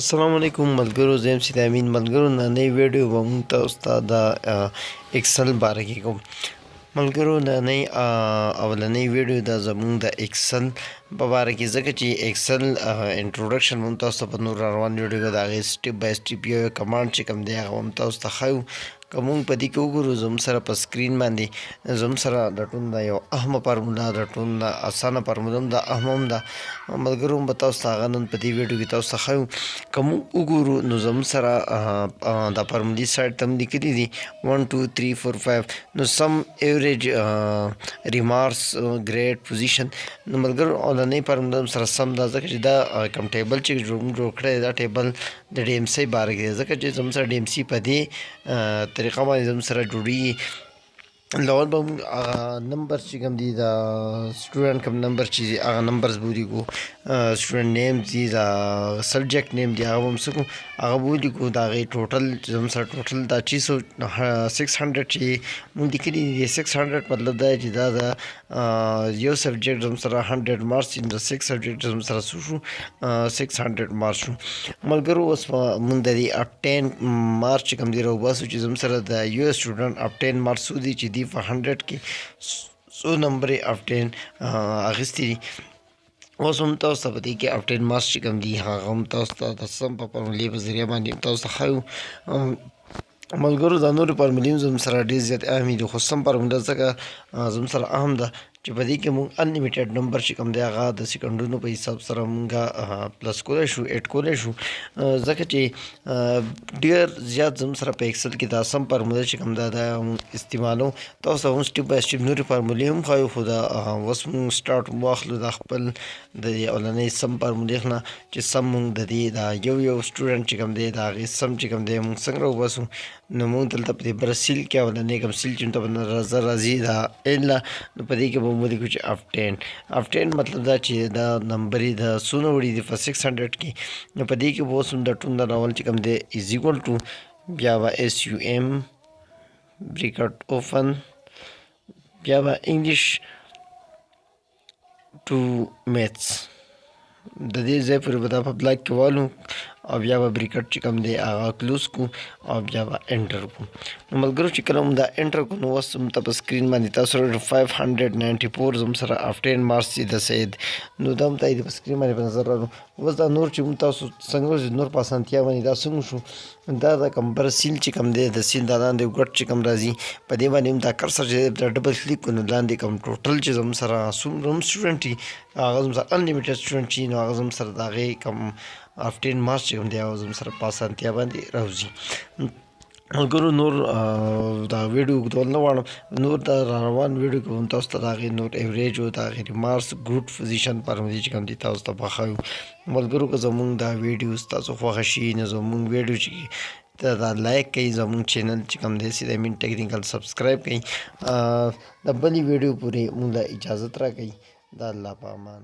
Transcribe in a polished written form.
السلام علیکم ملګرو، زه یم سید امین. ملګرو نننۍ ویډیو به موږ تاسو ته د اکسل باره کې کوم. ملګرو نننۍ اولنۍ ویډیو دا زموږ د اکسل په باره کې، ځکه چې اکسل انټروډکشن موږ تاسو ته په نور روان ویډیو کې د هغې سټپ بای سټپ یو کمانډ چې کوم دی هغه هم تاسو ته ښیو. که موږ په دې کې وګورو زموږ سره په سکرین باندې زموږ سره د ټول دا یو اهمه فارموله د ټول نه اسانه فارموله هم ده، اهمه هم ده. ملګرو به تاسو ته هغه نن په دې ویډیو کې تاسو ته ښیو. که موږ وګورو نو زموږ سره د فارمولې سایډ ته هم لیکلي دي 1 2 3 4 5. نو سم ایوریج ریمارکس ګریډ پوزیشن. نو ملګرو اولنۍ فارموله هم سره سم ده، ځکه چې دا کوم ټیبل چې جوړ کړی دی دا ټیبل د ډي ایم سی باره کې دی، ځکه چې زموږ سره ډي ایم سی په دې طریقه باندې زموږ سره جوړېږي. لول به موږ هغه نمبر چې کوم دي د سټوډنټ کوم نمبر چې دي هغه نمبرز به ولیکو. سټوډنټ نیم دي، د سبجیکټ نیم دي، هغه به هم څه کړو هغه به ولیکو. د هغې ټوټل زموږ سره ټوټل دا 600 چې موږ لیکلي دي 600 مطلب دا چې دا د یو سبجیکټ زموږ سره 100 مارکس دي، د 6 سبجیکټ زموږ سره څه شو 600 مارکس شو. ملګرو اوس موږ د دې ابټین مارکس چې کوم دي راوباسو چې زموږ سره د یو سټوډنټ ابټین مارکس څو دي چې دي په 100 کې څو نمبر یې ابټین اخیستي دي. اوس هم تاسو ته په دې کې ابټین مارکس چې کوم دي هغه هم تاسو ته د سم په فارمولې په ذریعه باندې تاسو ته ښیو. ملګرو دا نورې فارمولې هم زموږ سره ډېر زیات اهمې دي، خو سم فارموله ځکه زموږ سره اهم ده چې په دې کې موږ انلیمیټډ نمبر چې کوم دی هغه د سیکنډونو په حساب سره موږ پلس کولی شو ایډ کولی شو، ځکه چې ډېر زیات زموږ سره په ایکسل کې دا سم فارموله چې کوم ده دا موږ استعمالو. تاسو ته هم سټپ بای سټپ نورې فارمولې هم ښایو، خو دا اوس موږ سټارټ واخلو د خپل د اولنۍ سم فارمولې نه چې سم موږ د دې دا یو سټوډنټ چې کوم دی د هغې سم چې کوم دی موږ څنګه راوباسو. نو موږ دلته په دې بره سیل کې اولنۍ کوم سیل چې ته په نظر راځي دا ایله، نو په دې کې به موږ ولیکو چې ابټین مطلب دا چې دا نمبر یې د څونه وړي دي په 600 کې. نو په دې کې به اوس هم د ټول نه راول چې کوم دی از ایکول ټو بیا به SUM بریکټ اوپن بیا به انګلیش ټو میتھس د دې ځای پورې به دا په بلاک کې والو او بیا به بریکټ چې کوم دی هغه کلوز کړو او بیا به انټر کړو. نو ملګرو چې کله موږ دا انټر کړو نو اوس موږ ته په سکرین باندې تاسو 594 زموږ سره ابټین مارکس دي د سید. نو دا هم تاسو په سکرین باندې په نظر راغلو. اوس دا نور چې موږ تاسو څنګه نور په اسانتیا باندې دا څنګه شو دا د کمبر سیل چې کوم دی د سیل دا لاندې ګټ چې کوم راځي په دې باندې هم دا کرسر چې دا ډبل کلیک کړو نو لاندې کوم ټوټل چې زموږ سره څومره هم سټوډنټ وي هغه زموږ سره انلیمیټډ سټوډنټ چې نو هغه زموږ سره د هغې کوم ابټین مارکس چې کوم دی هغه زموږ سره په اسانتیا باندې راوځي. ملګرو نور دا ویډیو اوږدول نه غواړم، نور دا روان ویډیو کې هم تاسو ته د هغې نور ایوریج او د هغې ریمارکس ګروډ پوزیشن فارمولې چې کوم دي تاسو ته به ښیو. ملګرو که زموږ دا ویډیو ستاسو خوښه شي نو زموږ ویډیو چې دا لایک کوئ، زموږ چینل چې کوم دی سید امین ټیکنیکل سبسکرایب کوئ. د بلې ویډیو پورې موږ له اجازت راکوئ. د الله په امان.